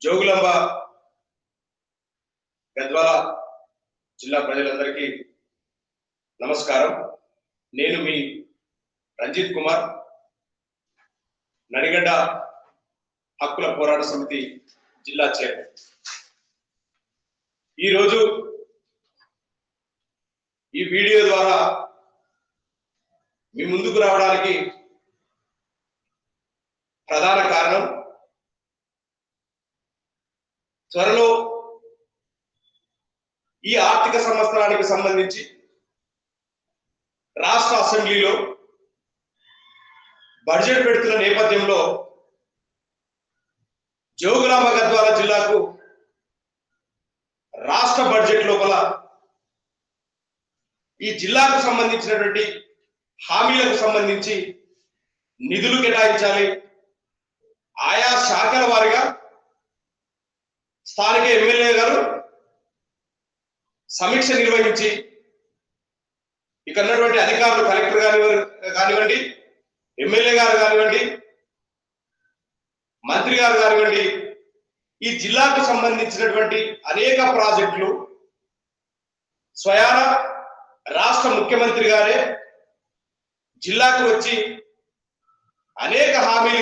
జోగులాంబ గద్వాల జిల్లా ప్రజలందరికీ నమస్కారం. నేను మీ రంజిత్ కుమార్, నడిగడ్డ హక్కుల పోరాట సమితి జిల్లా చైర్మన్. ఈరోజు ఈ వీడియో ద్వారా మీ ముందుకు రావడానికి ప్రధాన కారణం, త్వరలో ఈ ఆర్థిక సంవత్సరానికి సంబంధించి రాష్ట్ర అసెంబ్లీలో బడ్జెట్ పెడుతున్న నేపథ్యంలో జోగులాంబ గద్వాల జిల్లాకు రాష్ట్ర బడ్జెట్ లోపల ఈ జిల్లాకు సంబంధించినటువంటి హామీలకు సంబంధించి నిధులు కేటాయించాలి. ఆయా శాఖల వారిగా స్థానిక ఎమ్మెల్యే గారు సమీక్ష నిర్వహించి ఇక్కడ ఉన్నటువంటి అధికారులు, కలెక్టర్ కానివ్వండి, ఎమ్మెల్యే గారు కానివ్వండి, మంత్రి గారు కానివ్వండి, ఈ జిల్లాకు సంబంధించినటువంటి అనేక ప్రాజెక్టులు స్వయాన రాష్ట్ర ముఖ్యమంత్రి గారే జిల్లాకు వచ్చి అనేక హామీలు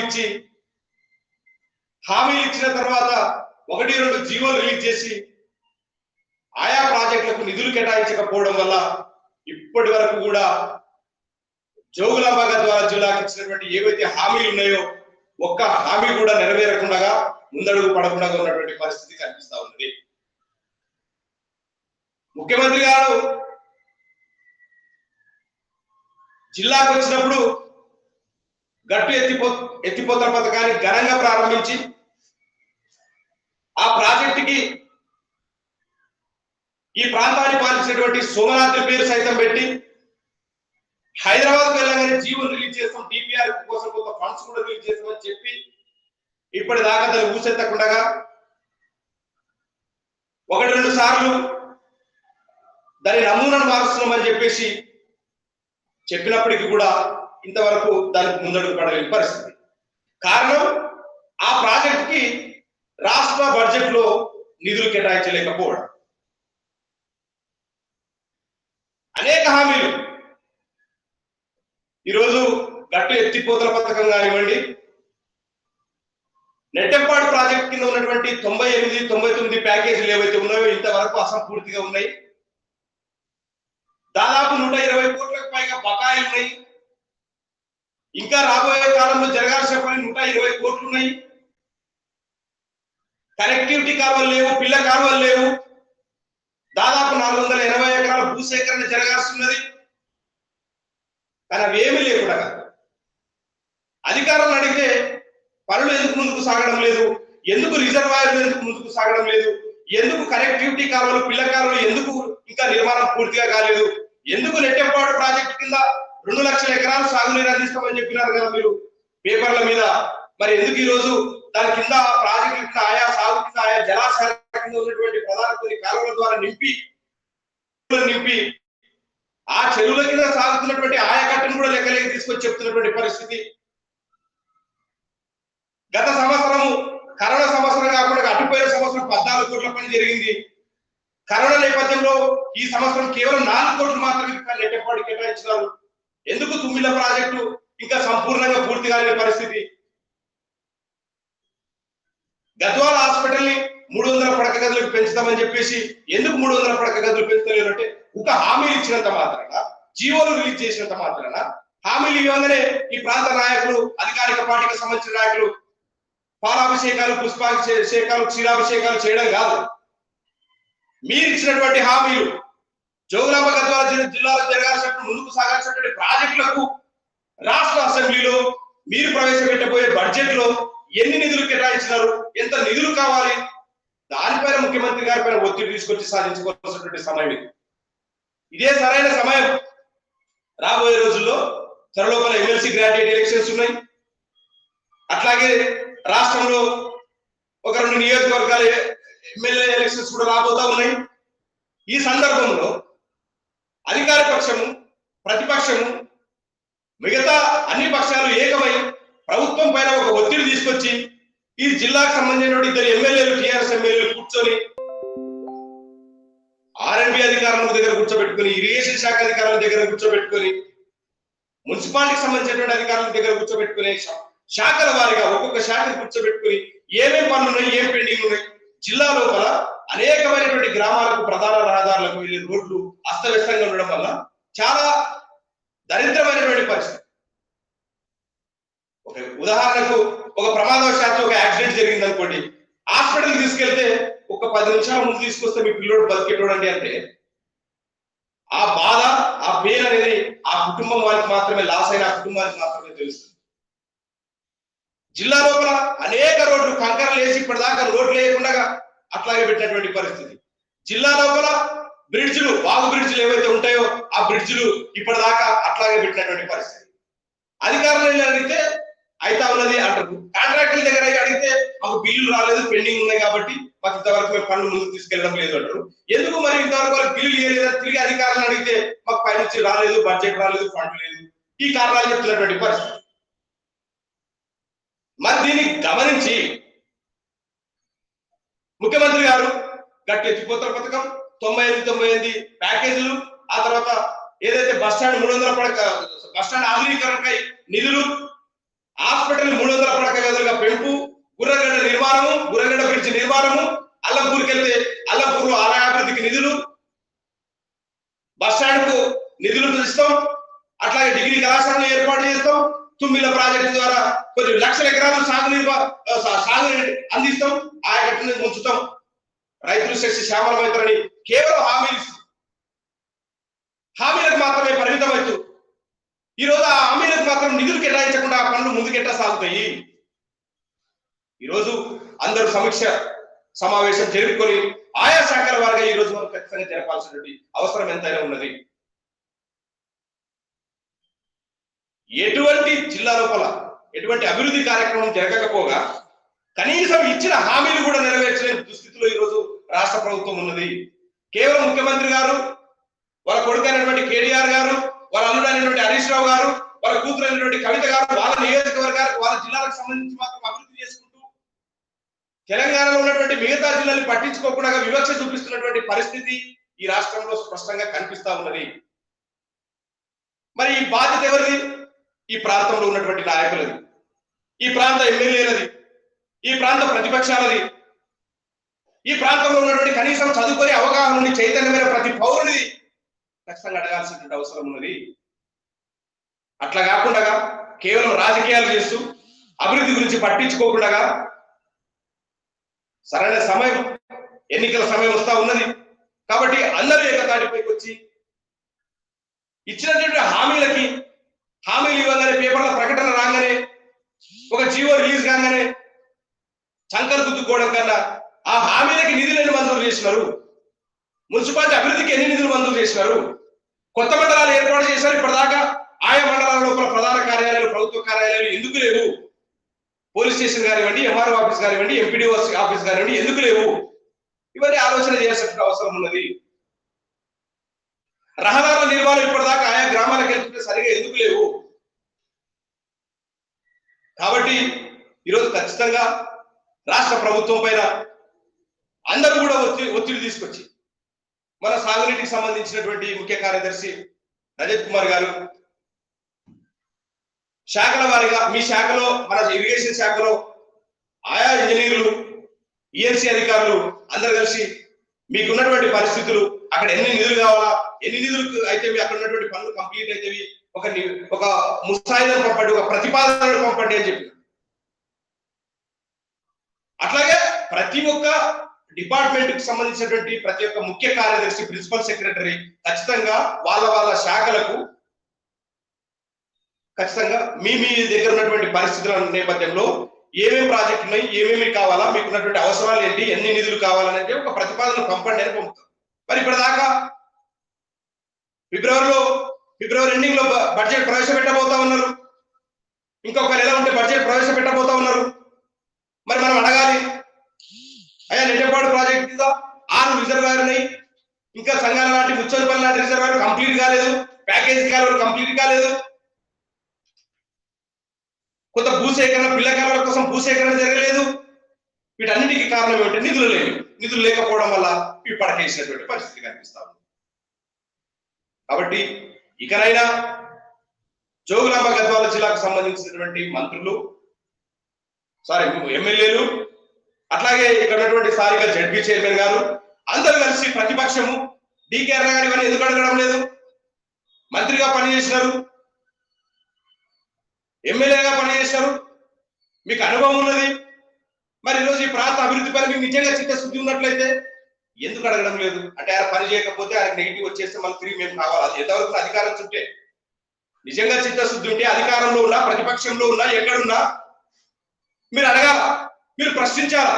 ఇచ్చిన తర్వాత 1-2 జీవోలు రిలీజ్ చేసి ఆయా ప్రాజెక్టులకు నిధులు కేటాయించకపోవడం వల్ల ఇప్పటి వరకు కూడా జోగులాంబ గద్వాల జిల్లాకు ఇచ్చినటువంటి ఏవైతే హామీలు ఉన్నాయో ఒక్క హామీ కూడా నెరవేరకుండా ముందడుగు పడకుండా ఉన్నటువంటి పరిస్థితి కనిపిస్తా ఉన్నది. ముఖ్యమంత్రి గారు జిల్లాకు వచ్చినప్పుడు గట్టు ఎత్తిపోతల పథకాన్ని ఘనంగా ప్రారంభించి ఆ ప్రాజెక్టుకి ఈ ప్రాంతాన్ని పాలించినటువంటి సోమనాథ్ పేరు సైతం పెట్టి హైదరాబాద్ వెళ్ళగానే జీవోలు రిలీజ్ చేస్తాం, డిపిఆర్ కోసం కొంత ఫండ్స్ కూడా రిలీజ్ చేస్తామని చెప్పి ఇప్పటిదాకా దాన్ని ఊసెత్తకుండా 1-2 సార్లు దాని నమూనాను మారుస్తున్నామని చెప్పేసి చెప్పినప్పటికీ కూడా ఇంతవరకు దానికి ముందడుగు పడలేని పరిస్థితి. కారణం, ఆ ప్రాజెక్టుకి రాష్ట్ర బడ్జెట్ లో నిధులు కేటాయించలేకపోవడం. అనేక హామీలు ఈరోజు గట్టు ఎత్తిపోతల పథకం కానివ్వండి, నెట్టెంపాడు ప్రాజెక్ట్ కింద ఉన్నటువంటి 98-99 ప్యాకేజీలు ఏవైతే ఉన్నాయో ఇంతవరకు అసంపూర్తిగా ఉన్నాయి. దాదాపు 120 కోట్లకు పైగా బకాయిలు ఉన్నాయి. ఇంకా రాబోయే కాలంలో జరగాల్సిన పని 120 కోట్లు ఉన్నాయి. కనెక్టివిటీ కాలువలు లేవు, పిల్ల కాలువలు లేవు. దాదాపు 480 ఎకరాల భూసేకరణ జరగాల్సి ఉన్నది. కానీ అవేమీ లేకుండా అధికారులను అడిగితే పనులు ఎందుకు ముందుకు సాగడం లేదు, ఎందుకు రిజర్వాయర్లు ఎందుకు ముందుకు సాగడం లేదు, ఎందుకు కనెక్టివిటీ కాలువలు, పిల్ల కాలువలు ఎందుకు ఇంకా నిర్మాణం పూర్తిగా కాలేదు, ఎందుకు నెట్టెంపాడు ప్రాజెక్టు కింద 2 లక్షల ఎకరాలు సాగునీరు అందిస్తామని చెప్పినారు కదా మీరు పేపర్ల మీద. మరి ఎందుకు ఈ రోజు దాని కింద ప్రాజెక్టు కింద ఆయా సాగు కింద ఆయా జలాశయాల కింద ఉన్నటువంటి ప్రధాన కొన్ని కాలువల ద్వారా నింపి ఆ చెరువుల కింద సాగుతున్నటువంటి ఆయకట్టును కూడా లెక్కలేకి తీసుకొచ్చి చెప్తున్నటువంటి పరిస్థితి. గత సంవత్సరము కరోనా సంవత్సరం కాకుండా అటుపోయిన సంవత్సరం 14 కోట్ల పని జరిగింది. కరోనా నేపథ్యంలో ఈ సంవత్సరం కేవలం 4 కోట్లు మాత్రమే నెట్టెంపాడు కేటాయించినారు. ఎందుకు తుమ్మిల ప్రాజెక్టు ఇంకా సంపూర్ణంగా పూర్తి కాని పరిస్థితి. గద్వాల హాస్పిటల్ ని 300 పడక గదులకు పెంచుతామని చెప్పేసి ఎందుకు 300 పడక గదులు పెంచలేరు అంటే ఒక హామీలు ఇచ్చినంత మాత్రాన, జీవోలు రిలీజ్ చేసినంత మాత్రాన, హామీలు ఇవ్వగానే ఈ ప్రాంత నాయకులు, అధికారిక పార్టీకి సంబంధించిన నాయకులు పాలాభిషేకాలు, పుష్పాభిషేకాలు, క్షీరాభిషేకాలు చేయడం కాదు. మీరు ఇచ్చినటువంటి హామీలు జోగులాంబ గద్వాల జిల్లాలో జరగాల్సినటువంటి, ముందుకు సాగాల్సినటువంటి ప్రాజెక్టులకు రాష్ట్ర అసెంబ్లీలో మీరు ప్రవేశపెట్టబోయే బడ్జెట్ లో ఎన్ని నిధులు కేటాయించినారు, ఎంత నిధులు కావాలి, దానిపైన ముఖ్యమంత్రి గారి పైన ఒత్తిడి తీసుకొచ్చి సాధించుకోవాల్సినటువంటి సమయం ఇది. ఇదే సరైన సమయం. రాబోయే రోజుల్లో త్వరలోపల ఎమ్మెల్సీ గ్రాడ్యుయేట్ ఎలక్షన్స్ ఉన్నాయి. అట్లాగే రాష్ట్రంలో ఒక 2 నియోజకవర్గాల ఎమ్మెల్యే ఎలక్షన్స్ కూడా రాబోతా ఉన్నాయి. ఈ సందర్భంలో అధికార పక్షము, ప్రతిపక్షము, మిగతా అన్ని పక్షాలు ఏకమై ప్రభుత్వం పైన ఒక ఒత్తిడి తీసుకొచ్చి ఈ జిల్లాకు సంబంధించిన ఇద్దరు ఎమ్మెల్యేలు టీఆర్ఎస్ ఎమ్మెల్యేలు కూర్చొని ఆర్ఎండ్బి అధికారుల దగ్గర కూర్చోబెట్టుకుని, ఇరిగేషన్ శాఖ అధికారుల దగ్గర కూర్చోబెట్టుకుని, మున్సిపాలిటీకి సంబంధించినటువంటి అధికారుల దగ్గర కూర్చోబెట్టుకుని, శాఖల వారిగా ఒక్కొక్క శాఖను కూర్చోబెట్టుకుని ఏమేం పనులు ఉన్నాయి, ఏం పెండింగ్ ఉన్నాయి, జిల్లా లోపల అనేకమైనటువంటి గ్రామాలకు ప్రధాన రహదారులకు వెళ్ళే రోడ్లు అస్తవ్యస్తంగా ఉండడం వల్ల చాలా దరిద్రమైనటువంటి పరిస్థితి. ఒక ఉదాహరణకు ఒక ప్రమాదవశాత్తు ఒక యాక్సిడెంట్ జరిగింది అనుకోండి, హాస్పిటల్కి తీసుకెళ్తే ఒక 10 నిమిషాల ముందు తీసుకొస్తే మీ పిల్లోడు బతికేటోడండి అంటే ఆ బాధ, ఆ పెయిన్ అనేది ఆ కుటుంబం వారికి మాత్రమే, లాస్ అయిన ఆ కుటుంబానికి మాత్రమే తెలుస్తుంది. జిల్లా లోపల అనేక రోడ్లు కంకరలు వేసి ఇప్పటిదాకా రోడ్లు వేయకుండా అట్లాగే పెట్టినటువంటి పరిస్థితి. జిల్లా లోపల బ్రిడ్జ్లు, వాగు బ్రిడ్జ్లు ఏవైతే ఉంటాయో ఆ బ్రిడ్జ్లు ఇప్పటిదాకా అట్లాగే పెట్టినటువంటి పరిస్థితి. అధికారులు అడిగితే అయితే ఉన్నది అంటారు, కాంట్రాక్టుల దగ్గర అడిగితే మాకు బిల్లులు రాలేదు, పెండింగ్ ఉన్నాయి కాబట్టి మాకు ఇంతవరకు మేము పనులు ముందుకు తీసుకెళ్ళడం లేదు అంటారు. ఎందుకు మరి ఇంతవరకు వాళ్ళకి బిల్లులు ఇవ్వలేదు? తిరిగి అధికారులను అడిగితే మాకు పైనుంచి రాలేదు, బడ్జెట్ రాలేదు, ఫండ్ లేదు, ఈ కారణాలు చెప్తున్నటువంటి పరిస్థితి. మరి దీన్ని గమనించి ముఖ్యమంత్రి గారు గట్టి ఎత్తిపోతల పథకం, 98 ప్యాకేజీలు, ఆ తర్వాత ఏదైతే బస్టాండ్ 300 పడక బస్టాండ్ ఆధునీకరణకై నిధులు, హాస్పిటల్ 300 పడక గదులుగా పెంపు, గుర్రగడ్డ నిర్మాణము, గుర్రగడ్డ బ్రిడ్జ్ నిర్మాణము, అల్లంపూర్కి వెళ్తే అల్లంపూర్ ఆలయాభివృద్ధికి నిధులు, బస్టాండ్ కు నిధులు ఇస్తాం, అట్లాగే డిగ్రీ కళాశాలను ఏర్పాటు చేస్తాం, తుమ్మిల ప్రాజెక్టు ద్వారా కొన్ని లక్షల ఎకరాలు సాగు అందిస్తాం, ఆయకట్టుని ముంచుతాం, రైతులు శక్తి శ్యామలమవుతారని కేవలం హామీలకు మాత్రమే పరిమితం అవుతూ ఈరోజు ఆ హామీలకు మాత్రం నిధులు కేటాయించకుండా ఆ పనులు ముందుకెట్టా సాగుతాయి. ఈరోజు అందరూ సమీక్ష సమావేశం జరుపుకొని ఆయా శాఖల వారిగా ఈ రోజు మనం ఖచ్చితంగా జరపాల్సినటువంటి అవసరం ఎంతైనా ఉన్నది. ఎటువంటి జిల్లా లోపల ఎటువంటి అభివృద్ధి కార్యక్రమం జరగకపోగా కనీసం ఇచ్చిన హామీలు కూడా నెరవేర్చలేని దుస్థితిలో ఈరోజు రాష్ట్ర ప్రభుత్వం ఉన్నది. కేవలం ముఖ్యమంత్రి గారు, వాళ్ళ కొడుకైనటువంటి కేటీఆర్ గారు, వాళ్ళ అల్లుడు అయినటువంటి హరీష్ రావు గారు, వాళ్ళ కూతురు అయినటువంటి కవిత గారు వాళ్ళ నియోజకవర్గాలకు, వాళ్ళ జిల్లాలకు సంబంధించి మాత్రం అభివృద్ధి చేసుకుంటూ తెలంగాణలో ఉన్నటువంటి మిగతా జిల్లాలు పట్టించుకోకుండా వివక్ష చూపిస్తున్నటువంటి పరిస్థితి ఈ రాష్ట్రంలో స్పష్టంగా కనిపిస్తా ఉన్నది. మరి ఈ బాధ్యత ఎవరిది? ఈ ప్రాంతంలో ఉన్నటువంటి నాయకులది, ఈ ప్రాంత ఎమ్మెల్యేలది, ఈ ప్రాంత ప్రతిపక్షాలది, ఈ ప్రాంతంలో ఉన్నటువంటి కనీసం చదువుకొని అవగాహన నుండి చైతన్యమైన ప్రతి పౌరుని ఖచ్చితంగా అడగాల్సినటువంటి అవసరం ఉన్నది. అట్లా కాకుండా కేవలం రాజకీయాలు చేస్తూ అభివృద్ధి గురించి పట్టించుకోకుండా సరైన సమయం, ఎన్నికల సమయం వస్తా ఉన్నది కాబట్టి అందరూ ఏకతాటిపైకి వచ్చి ఇచ్చినటువంటి హామీలు ఇవ్వగానే, పేపర్ల ప్రకటన రాగానే, ఒక జీవో రిలీజ్ కాగానే చంకలు గుద్దుకోవడం కన్నా ఆ హామీలకి నిధులు ఎన్ని మంజూరు చేసినారు, మున్సిపాలిటీ అభివృద్ధికి ఎన్ని నిధులు మంజూరు చేసినారు, కొత్త మండలాలు ఏర్పాటు చేశారు, ఇప్పటిదాకా ఆయా మండలాల లోపల ప్రధాన కార్యాలయాలు, ప్రభుత్వ కార్యాలయాలు ఎందుకు లేవు, పోలీస్ స్టేషన్ కానివ్వండి, ఎంఆర్ఓ ఆఫీస్ కానివ్వండి, ఎంపీడీఓ ఆఫీస్ కానివ్వండి ఎందుకు లేవు, ఇవన్నీ ఆలోచన చేయాల్సిన అవసరం ఉన్నది. రహదారుల నిర్మాణం ఇప్పటిదాకా ఆయా గ్రామాలకు వెళ్తుంటే సరిగా ఎందుకు లేవు. కాబట్టి ఈరోజు ఖచ్చితంగా రాష్ట్ర ప్రభుత్వం పైన అందరూ కూడా ఒత్తిడి తీసుకొచ్చి మన సాగునీటికి సంబంధించినటువంటి ముఖ్య కార్యదర్శి రజత్ కుమార్ గారు శాఖల వారిగా, మీ శాఖలో, మన ఇరిగేషన్ శాఖలో ఆయా ఇంజనీర్లు, ఈఎన్సీ అధికారులు అందరూ కలిసి మీకున్నటువంటి పరిస్థితులు, అక్కడ ఎన్ని నిధులు కావాలా, ఎన్ని నిధులు అయితే అక్కడ ఉన్నటువంటి పనులు కంప్లీట్ అయితే ఒక ముసాయిదాను పంపండి, ఒక ప్రతిపాదనను పంపండి అని చెప్పి. అట్లాగే ప్రతి ఒక్క డిపార్ట్మెంట్ కి సంబంధించినటువంటి ప్రతి ఒక్క ముఖ్య కార్యదర్శి, ప్రిన్సిపల్ సెక్రటరీ ఖచ్చితంగా వాళ్ళ శాఖలకు ఖచ్చితంగా మీ దగ్గర ఉన్నటువంటి పరిస్థితుల నేపథ్యంలో ఏమేమి ప్రాజెక్టులు ఉన్నాయి, ఏమేమి కావాలా, మీకున్నటువంటి అవసరాలు ఏంటి, ఎన్ని నిధులు కావాలనేది ఒక ప్రతిపాదన పంపండి అని పంపుతారు. మరి ఇప్పటిదాకా ఫిబ్రవరి ఎండింగ్ లో బడ్జెట్ ప్రవేశపెట్టబోతా ఉన్నారు, ఇంకొక నెల ఉంటే బడ్జెట్ ప్రవేశపెట్టబోతా ఉన్నారు. మరి మనం అడగాలి, అయ్యా నెట్టపాడు ప్రాజెక్ట్ కింద 6 రిజర్వాయర్ ఉన్నాయి, ఇంకా సంఘాల లాంటి, ముచ్చనపల్లి లాంటి రిజర్వాయర్ కంప్లీట్ కాలేదు, ప్యాకేజీ కాలువలు కంప్లీట్ కాలేదు, కొంత భూసేకరణ, పిల్ల కాలువల కోసం భూసేకరణ జరగలేదు, వీటన్నిటికీ కారణం ఏమిటంటే నిధులు లేకపోవడం వల్ల ఇవి పడకేసినటువంటి పరిస్థితి కనిపిస్తా ఉంది. కాబట్టి ఇకనైనా జోగులాంబ గద్వాల జిల్లాకు సంబంధించినటువంటి మంత్రులు, ఎమ్మెల్యేలు, అట్లాగే ఇక్కడ ఉన్నటువంటి స్థానిక జడ్పీ చైర్మన్ గారు అందరూ కలిసి ప్రతిపక్షము డీకే అన్న గారు ఇవన్నీ ఎందుకు అడగడం లేదు? మంత్రిగా పనిచేసినారు, ఎమ్మెల్యేగా పనిచేసినారు, మీకు అనుభవం ఉన్నది. మరి ఈరోజు ఈ ప్రాంత అభివృద్ధి పని మీకు నిజంగా చిత్తశుద్ధి ఉన్నట్లయితే ఎందుకు అడగడం లేదు? అంటే ఆయన పని చేయకపోతే ఆయనకు నెగిటివ్ వచ్చేస్తే మళ్ళీ తిరిగి మేము కావాలి. అది ఎంతవరకు అధికారం చుట్టే. నిజంగా చిత్తశుద్ధి ఉంటే అధికారంలో ఉన్నా ప్రతిపక్షంలో ఉన్నా ఎక్కడున్నా మీరు అడగాల, మీరు ప్రశ్నించాలా.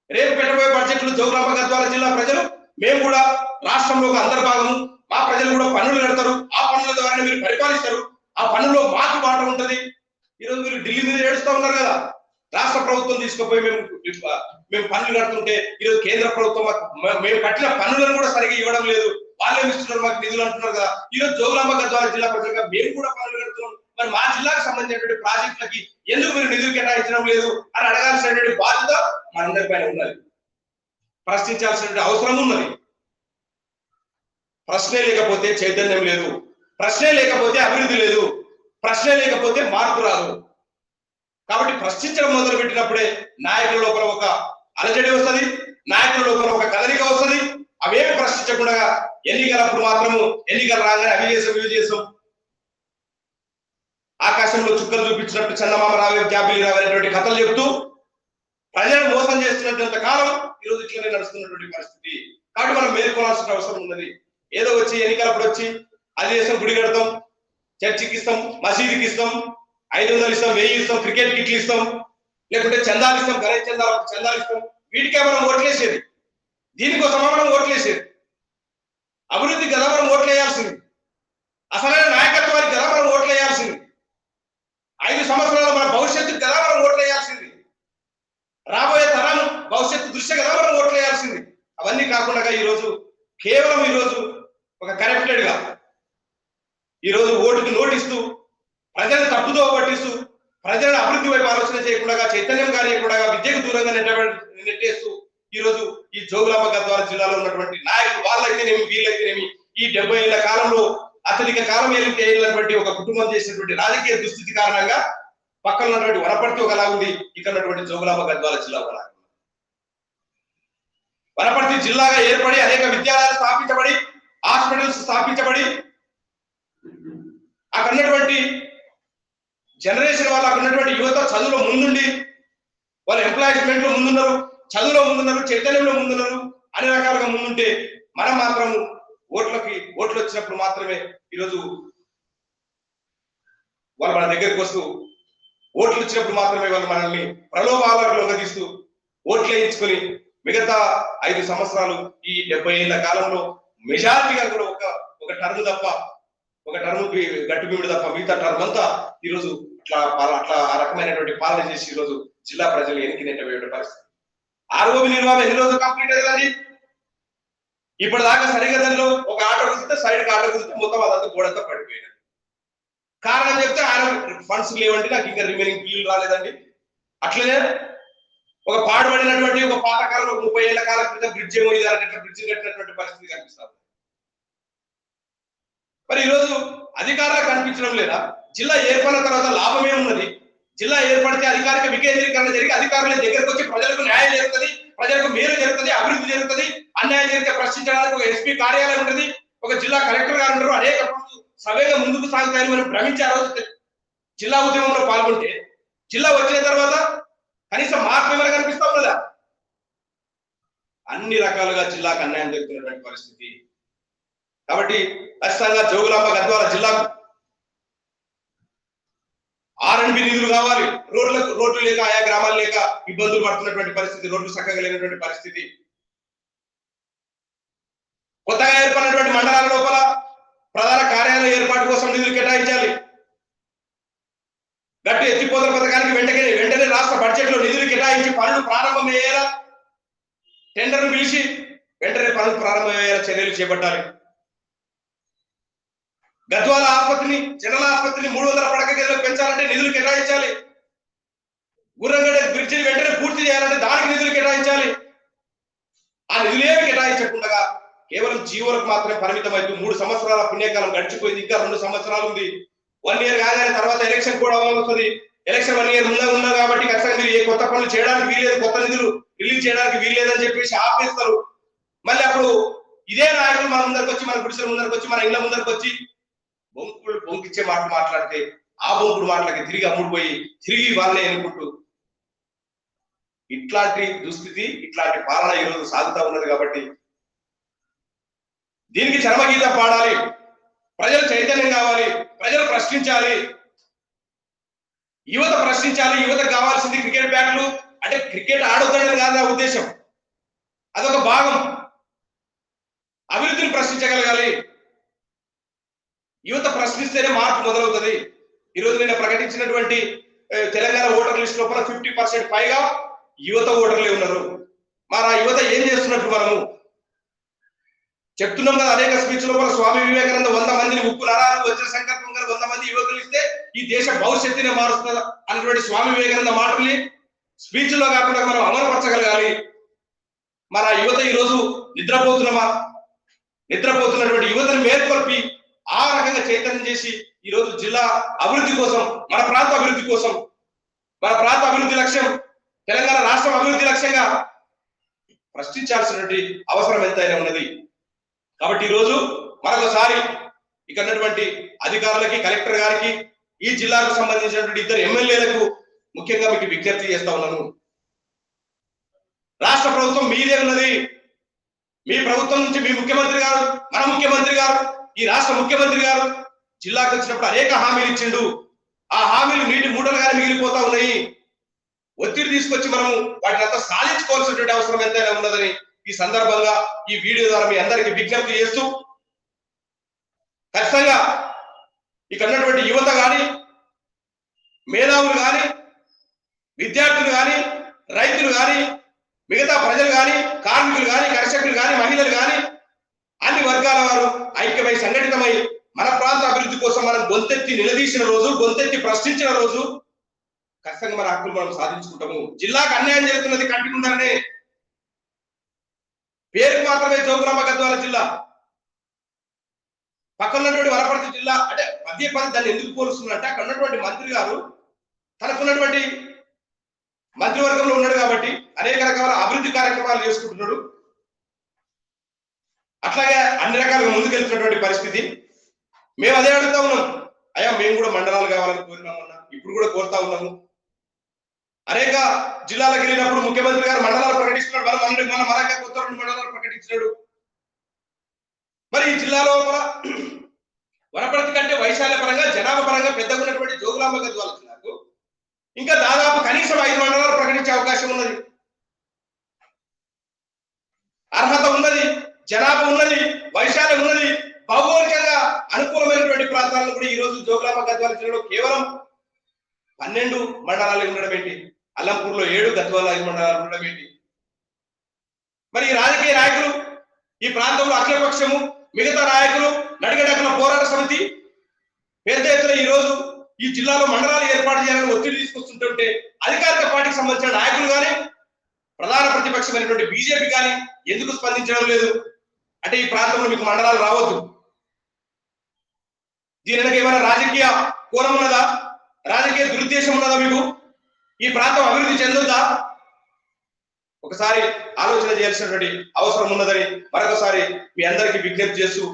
రేపు పెట్టబోయే బడ్జెట్లు జోగులాంబ గద్వాల జిల్లా ప్రజలు మేము కూడా రాష్ట్రంలో ఒక అంతర్భాగము, మా ప్రజలు కూడా పన్నులు కడతారు, ఆ పన్నుల ద్వారా మీరు పరిపాలిస్తారు, ఆ పన్నులో మాకు మాట ఉంటది. ఈరోజు మీరు ఢిల్లీ మీద ఏడుస్తూ ఉన్నారు కదా, రాష్ట్ర ప్రభుత్వం తీసుకుపోయి మేము పన్నులు కడుతుంటే ఈరోజు కేంద్ర ప్రభుత్వం మేము కట్టిన పన్నులను కూడా సరిగా ఇవ్వడం లేదు, వాళ్ళేమి ఇస్తున్నారు మాకు నిధులు అంటున్నారు కదా. ఈరోజు జోగులాంబ గద్వాల జిల్లా ప్రజలుగా మేము కూడా పన్నులు కడుతున్నాం, మరి మా జిల్లాకు సంబంధించినటువంటి ప్రాజెక్టులకి ఎందుకు మీరు నిధులు కేటాయించడం లేదు అని అడగాల్సినటువంటి బాధ్యత మనందరిపైన ఉన్నది. ప్రశ్నించాల్సినటువంటి అవసరం ఉన్నది. ప్రశ్నే లేకపోతే చైతన్యం లేదు, ప్రశ్నే లేకపోతే అభివృద్ధి లేదు, ప్రశ్నే లేకపోతే మార్పు రాదు. కాబట్టి ప్రశ్నించడం మొదలు పెట్టినప్పుడే నాయకుల లోపల ఒక అలజడి వస్తుంది, నాయకుల లోపల ఒక కదలిక వస్తుంది. అవేమి ప్రశ్నించకుండా ఎన్నికలప్పుడు మాత్రము ఎన్నికలు రాగానే అవి చేసాం ఆకాశంలో చుక్కలు చూపించినట్టు చందమామ రావే జాబిలి రావేటువంటి కథలు చెప్తూ ప్రజలను మోసం చేస్తున్నంత కాలం ఈరోజు ఇట్లనే నడుస్తున్నటువంటి పరిస్థితి. కాబట్టి మనం మేల్కొనాల్సిన అవసరం ఉన్నది. ఏదో వచ్చి ఎన్నికలప్పుడు వచ్చి అది చేస్తాం, గుడి కడతాం, చర్చికి ఇస్తాం, మసీదుకి ఇస్తాం, 500 ఇస్తాం, 1000 ఇస్తాం, క్రికెట్ కిట్లు ఇస్తాం, లేకుంటే చందాలు ఇస్తాం, గణేష్ చందాలు ఇస్తాం. వీటికే మనం ఓట్లేసేది, దీనికోసమా మనం ఓట్లేసేది? అభివృద్ధి కదా మనం ఓట్లేయాల్సింది, అసలైన నాయకత్వానికి కదా మనం ఓట్లేయాల్సింది, 5 సంవత్సరాల మన భవిష్యత్తుకి కదా మనం ఓట్లేయాల్సింది, రాబోయే తరం భవిష్యత్తు దృష్ట్యా కదా మనం ఓట్లేయాల్సింది. అవన్నీ కాకుండా ఈరోజు కేవలం ఈరోజు ఒక కరప్టెడ్ గా ఈరోజు ఓటుకి నోటిస్తూ ప్రజలను తప్పుదో పట్టిస్తూ ప్రజలను అభివృద్ధి వైపు ఆలోచన చేయకుండా, చైతన్యం కానియకుండా, విద్యకు దూరంగా నెట్టేస్తూ ఈరోజు ఈ జోగులాంబ గద్వాల జిల్లాలో ఉన్నటువంటి నాయకులు వాళ్ళైతేనేమి వీళ్ళైతేనేమి ఈ 70 ఏళ్ల కాలంలో అత్యధిక కాలం ఏళ్ళటువంటి ఒక కుటుంబం చేసినటువంటి రాజకీయ దుస్థితి కారణంగా పక్కన ఉన్నటువంటి వనపర్తి ఒకలా ఉంది, ఇక్కడ ఉన్నటువంటి జోగులాంబ గద్వాల జిల్లా ఒకలా. వనపర్తి జిల్లాగా ఏర్పడి అనేక విద్యాలయాలు స్థాపించబడి, హాస్పిటల్స్ స్థాపించబడి, అక్కడ ఉన్నటువంటి జనరేషన్ వాళ్ళు, అక్కడ ఉన్నటువంటి యువత చదువులో ముందుండి వాళ్ళ ఎంప్లాయ్మెంట్ లో ముందున్నారు, చదువులో ముందున్నారు, చైతన్యంలో ముందున్నారు, అన్ని రకాలుగా ముందుంటే మనం మాత్రం ఓట్లు వచ్చినప్పుడు మాత్రమే ఈరోజు వాళ్ళు మన దగ్గరికి వస్తూ, ఓట్లు ఇచ్చినప్పుడు మాత్రమే వాళ్ళు మనల్ని ప్రలోభాలకు లొంగదీస్తూ ఓట్లు వేయించుకొని మిగతా 5 సంవత్సరాలు ఈ 70 ఏళ్ల కాలంలో మెజారిటీగా కూడా ఒక టర్మ్ తప్ప, ఒక టర్మ్ గట్టుబిమ్ముడు తప్ప మిగతా టర్మ్ అంతా ఈరోజు అట్లా ఆ రకమైనటువంటి పాలన చేసి ఈరోజు జిల్లా ప్రజలు ఎన్నిక నెట్టబోయే పరిస్థితి. ఆర్ఓబి నిర్మాణం ఎన్ని రోజులు కంప్లీట్ అయ్యింది? ఇప్పటిదాకా సరిగా దానిలో ఒక ఆటో కుదిస్తే సైడ్కి ఆటో కుదిస్తే మొత్తం అదంతా గోడంతా పడిపోయింది. కారణం చెప్తే ఆయన ఫండ్స్ లేవండి, నాకు ఇంకా రిమైనింగ్ బిల్లు రాలేదండి. అట్లనే ఒక పాడుపడినటువంటి ఒక పాతకాలంలో 30 ఏళ్ల కాలం క్రితం బ్రిడ్జ్ ఏమో బ్రిడ్జ్ కట్టినటువంటి పరిస్థితి కనిపిస్తారు. మరి ఈరోజు అధికారులకు కనిపించడం లేదా? జిల్లా ఏర్పడిన తర్వాత లాభమే ఉన్నది. జిల్లా ఏర్పడితే అధికారిక వికేంద్రీకరణ జరిగి అధికారుల దగ్గరకు వచ్చి ప్రజలకు న్యాయం జరుగుతుంది, ప్రజలకు మేలు జరుగుతుంది, అభివృద్ధి జరుగుతుంది. అన్యాయం జరిగితే ప్రశ్నించడానికి ఒక ఎస్పీ కార్యాలయం ఉంటుంది, ఒక జిల్లా కలెక్టర్ గారు ఉంటారు. అనేక పనులు సవేగా ముందుకు సాగుతాయని మనం భ్రమించే ఆ రోజు జిల్లా ఉద్యమంలో పాల్గొంటే జిల్లా వచ్చిన తర్వాత కనీసం మార్పు ఏమైనా కనిపిస్తా ఉన్నదా? అన్ని రకాలుగా జిల్లాకు అన్యాయం జరుగుతున్నటువంటి పరిస్థితి. కాబట్టి ఖచ్చితంగా జోగులాంబ గద్వాల జిల్లాకు R&B నిధులు కావాలి. రోడ్లు లేక, ఆయా గ్రామాలు లేక ఇబ్బందులు పడుతున్నటువంటి పరిస్థితి, రోడ్లు చక్కగా లేనటువంటి పరిస్థితి. కొత్తగా ఏర్పడినటువంటి మండలాల లోపల ప్రధాన కార్యాలయ ఏర్పాటు కోసం నిధులు కేటాయించాలి. గట్టి ఎత్తిపోతల పథకానికి వెంటనే రాష్ట్ర బడ్జెట్ లో నిధులు కేటాయించి పనులు ప్రారంభమయ్యేలా, టెండర్లు పిలిచి వెంటనే పనులు ప్రారంభమయ్యేలా చర్యలు చేపట్టాలి. గద్వాల ఆసుపత్రిని, జనరల్ ఆసుపత్రిని 300 పడక గదులకు పెంచాలంటే నిధులు కేటాయించాలి. గుర్రంగడ్డ బ్రిడ్జిని వెంటనే పూర్తి చేయాలంటే దానికి నిధులు కేటాయించాలి. ఆ నిధులేమి కేటాయించకుండా కేవలం జీవోలకు మాత్రమే పరిమితం అవుతూ 3 సంవత్సరాల పుణ్యకాలం గడిచిపోయింది. ఇంకా 2 సంవత్సరాలు ఉంది. 1 ఇయర్ కాగానే తర్వాత ఎలక్షన్ కూడా వస్తుంది. ఎలక్షన్ 1 ఇయర్ ముందే ఉన్నారు కాబట్టి ఖచ్చితంగా మీరు ఏ కొత్త పనులు చేయడానికి వీల్లేదు, కొత్త నిధులు రిలీజ్ చేయడానికి వీల్లేదని చెప్పేసి ఆపేస్తారు. మళ్ళీ అప్పుడు ఇదే నాయకులు మన ముందరికి వచ్చి, మన గుడిసెల ముందరికి వచ్చి, మన ఇళ్ల ముందరికి వచ్చి బొంకిచ్చే మాటలు మాట్లాడితే ఆ బొంకుడు మాటలకి తిరిగి అమ్ముడుపోయి తిరిగి వాళ్ళే ఎన్నుకుంటూ ఇట్లాంటి దుస్థితి, ఇట్లాంటి పాలన ఈరోజు సాగుతా ఉన్నది. కాబట్టి దీనికి చరమగీతం పాడాలి, ప్రజలు చైతన్యం కావాలి, ప్రజలు ప్రశ్నించాలి, యువత ప్రశ్నించాలి. యువతకు కావాల్సింది క్రికెట్ బ్యాట్లు. అంటే క్రికెట్ ఆడొద్దని కాదు నా ఉద్దేశం, అదొక భాగం. అభివృద్ధిని ప్రశ్నించగలగాలి. యువత ప్రశ్నిస్తేనే మార్పు మొదలవుతుంది. ఈరోజు నిన్న ప్రకటించినటువంటి తెలంగాణ ఓటర్ లిస్ట్ లోపల 50% పైగా యువత ఓటర్లే ఉన్నారు. మరి ఆ యువత ఏం చేస్తున్నట్టు మనము చెప్తున్నాం కదా. అనేక స్పీచ్ లోపల స్వామి వివేకానంద 100 మందిని ఉప్పు నరాలు వచ్చిన సంకల్పం కదా 100 మంది యువకులు ఇస్తే ఈ దేశ భవిష్యత్తునే మారుస్తుంది అన్నటువంటి స్వామి వివేకానంద మాటల్ని స్పీచ్ లో కాకుండా మనం అమలుపరచగలగాలి. మన యువత ఈరోజు నిద్రపోతున్నటువంటి యువతను మేల్కొల్పి ఆ రకంగా చైతన్యం చేసి ఈరోజు జిల్లా అభివృద్ధి కోసం, మన ప్రాంత అభివృద్ధి కోసం, మన ప్రాంత అభివృద్ధి లక్ష్యం, తెలంగాణ రాష్ట్రం అభివృద్ధి లక్ష్యంగా ప్రశ్నించాల్సినటువంటి అవసరం ఎంతైనా ఉన్నది. కాబట్టి ఈరోజు మరొకసారి ఇక్కడ ఉన్నటువంటి అధికారులకి, కలెక్టర్ గారికి, ఈ జిల్లాకు సంబంధించినటువంటి 2 ఎమ్మెల్యేలకు ముఖ్యంగా మీకు విజ్ఞప్తి చేస్తా ఉన్నాను. రాష్ట్ర ప్రభుత్వం మీదే ఉన్నది. మీ ప్రభుత్వం నుంచి మీ ముఖ్యమంత్రి గారు, మన ముఖ్యమంత్రి గారు, ఈ రాష్ట్ర ముఖ్యమంత్రి గారు జిల్లాకు వచ్చినప్పుడు అనేక హామీలు ఇచ్చిండు. ఆ హామీలు నీటి మూటలుగానే మిగిలిపోతా ఉన్నాయి. ఒత్తిడి తీసుకొచ్చి మనము వాటిని అంతా సాధించుకోవాల్సినటువంటి అవసరం ఎంతైనా ఉన్నదని ఈ సందర్భంగా ఈ వీడియో ద్వారా మీ అందరికీ విజ్ఞప్తి చేస్తూ, ఖచ్చితంగా ఇక్కడ ఉన్నటువంటి యువత కానీ, మేధావులు కానీ, విద్యార్థులు కానీ, రైతులు కానీ, మిగతా ప్రజలు కానీ, కార్మికులు కానీ, కర్షకులు కానీ, మహిళలు కానీ, అన్ని వర్గాల వారు ఐక్యమై సంఘటితమై మన ప్రాంత అభివృద్ధి కోసం మనం గొంతెత్తి నిలదీసిన రోజు, గొంతెత్తి ప్రశ్నించిన రోజు ఖచ్చితంగా మన హక్కులు మనం సాధించుకుంటాము. జిల్లాకు అన్యాయం జరుగుతున్నది కంటి ముందరనే. పేరుకు మాత్రమే జోగులాంబ గద్వాల జిల్లా, పక్కనటువంటి వనపర్తి జిల్లా అంటే పదే దాన్ని ఎందుకు పోలుస్తున్నట్టే అక్కడ ఉన్నటువంటి మంత్రి గారు తనకున్నటువంటి మంత్రివర్గంలో ఉన్నాడు కాబట్టి అనేక రకాల అభివృద్ధి కార్యక్రమాలు చేసుకుంటున్నాడు. అట్లాగే అన్ని రకాలుగా ముందుకెళ్తున్నటువంటి పరిస్థితి. మేము అదే అడుగుతా ఉన్నాం. అయ్యా మేము కూడా మండలాలు కావాలని కోరినామన్నా, ఇప్పుడు కూడా కోరుతా ఉన్నాము. అనేక జిల్లాలకు వెళ్ళినప్పుడు ముఖ్యమంత్రి గారు మండలాలు ప్రకటిస్తున్నాడు. మన మరంగా కొత్త 2 మండలాలు ప్రకటించినాడు. మరి ఈ జిల్లాలో వనపర్తి కంటే వైశాల్య పరంగా, జనాభా పరంగా పెద్దగా ఉన్నటువంటి జోగులాంబ గద్వాల జిల్లాకు ఇంకా దాదాపు కనీసం 5 మండలాలు ప్రకటించే అవకాశం ఉన్నది. అర్హత ఉన్నది, జనాభా ఉన్నది, వైశాల్యం ఉన్నది. భౌగోళికంగా అనుకూలమైనటువంటి ప్రాంతాలను కూడా ఈ రోజు జోగులాంబ గద్వాల జిల్లాలో కేవలం 12 మండలాలు ఉండడం ఏంటి, అల్లంపూర్లో 7, గద్వాల 5 మండలాలు ఉండడం ఏంటి? మరి ఈ రాజకీయ నాయకులు, ఈ ప్రాంతంలో అఖిలపక్షము, మిగతా నాయకులు, నడిగడకల పోరాట సమితి పెద్ద ఎత్తున ఈ రోజు ఈ జిల్లాలో మండలాలు ఏర్పాటు చేయాలని ఒత్తిడి తీసుకొస్తుంటే అధికారిక పార్టీకి సంబంధించిన నాయకులు కానీ, ప్రధాన ప్రతిపక్షమైనటువంటి బీజేపీ కానీ ఎందుకు స్పందించడం లేదు? అంటే ఈ ప్రాంతంలో మీకు మండలాలు రావద్దు, దీని వెనక ఏమైనా రాజకీయ కోణం ఉన్నదా, రాజకీయ దురుద్దేశం ఉన్నదా? మీకు ఈ ప్రాంతం అభివృద్ధి చెందుతుందా? ఒకసారి ఆలోచన చేయాల్సినటువంటి అవసరం ఉన్నదని మరొకసారి మీ అందరికీ విజ్ఞప్తి చేస్తూ,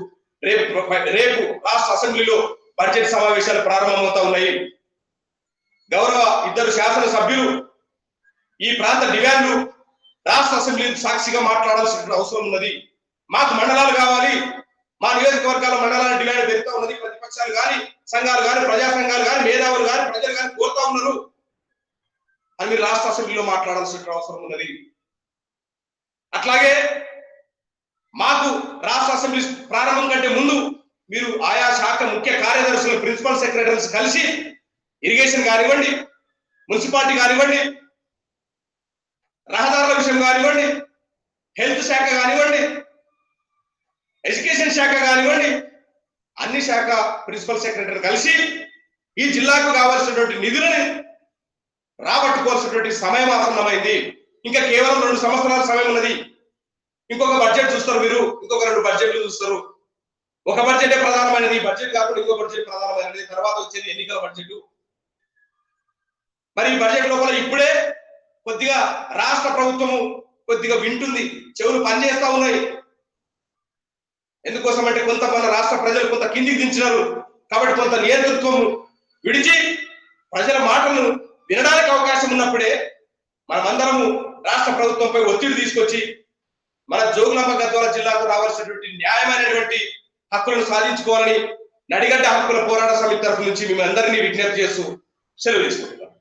రేపు రాష్ట్ర అసెంబ్లీలో బడ్జెట్ సమావేశాలు ప్రారంభమవుతా ఉన్నాయి. గౌరవ 2 శాసనసభ్యులు ఈ ప్రాంత డిమాండ్లు రాష్ట్ర అసెంబ్లీ సాక్షిగా మాట్లాడాల్సిన అవసరం ఉన్నది. మాకు మండలాలు కావాలి, మా నియోజకవర్గాల మండలాల డిమాండ్ పెరుగుతూ ఉన్నది. ప్రతిపక్షాలు కానీ, సంఘాలు కానీ, ప్రజా సంఘాలు కానీ, మేధావులు కానీ, ప్రజలు కానీ కోరుతా ఉన్నారు అని మీరు రాష్ట్ర అసెంబ్లీలో మాట్లాడాల్సిన అవసరం ఉన్నది. అట్లాగే మాకు రాష్ట్ర అసెంబ్లీ ప్రారంభం కంటే ముందు మీరు ఆయా శాఖ ముఖ్య కార్యదర్శులు, ప్రిన్సిపల్ సెక్రటరీస్ కలిసి ఇరిగేషన్ కానివ్వండి, మున్సిపాలిటీ కానివ్వండి, రహదారుల విషయం కానివ్వండి, హెల్త్ శాఖ కానివ్వండి, ఎడ్యుకేషన్ శాఖ కానివ్వండి, అన్ని శాఖ ప్రిన్సిపల్ సెక్రటరీ కలిసి ఈ జిల్లాకు కావాల్సినటువంటి నిధులని రాబట్టుకోవాల్సినటువంటి సమయం ఆసన్నమైంది. ఇంకా కేవలం 2 సంవత్సరాల సమయం ఉన్నది. ఇంకొక బడ్జెట్ చూస్తారు మీరు, ఇంకొక 2 బడ్జెట్లు చూస్తారు. ఒక బడ్జెటే ప్రధానమైనది, బడ్జెట్ కాకుండా ఇంకో బడ్జెట్ ప్రధానమైనది, తర్వాత వచ్చేది ఎన్నికల బడ్జెట్. మరి ఈ బడ్జెట్ లోపల ఇప్పుడే కొద్దిగా రాష్ట్ర ప్రభుత్వము కొద్దిగా వింటుంది, చెవులు పనిచేస్తా ఉన్నాయి. ఎందుకోసం అంటే కొంత మన రాష్ట్ర ప్రజలు కొంత కిందికి దించినారు కాబట్టి కొంత నియంతృత్వం విడిచి ప్రజల మాటలను వినడానికి అవకాశం ఉన్నప్పుడే మనమందరము రాష్ట్ర ప్రభుత్వంపై ఒత్తిడి తీసుకొచ్చి మన జోగులాంబ గద్వాల జిల్లాకు రావాల్సినటువంటి న్యాయమైనటువంటి హక్కులను సాధించుకోవాలని నడిగడ్డ హక్కుల పోరాట సమితి తరఫు నుంచి మేము అందరినీ విజ్ఞప్తి చేస్తూ సెలవు తీసుకుంటున్నాం.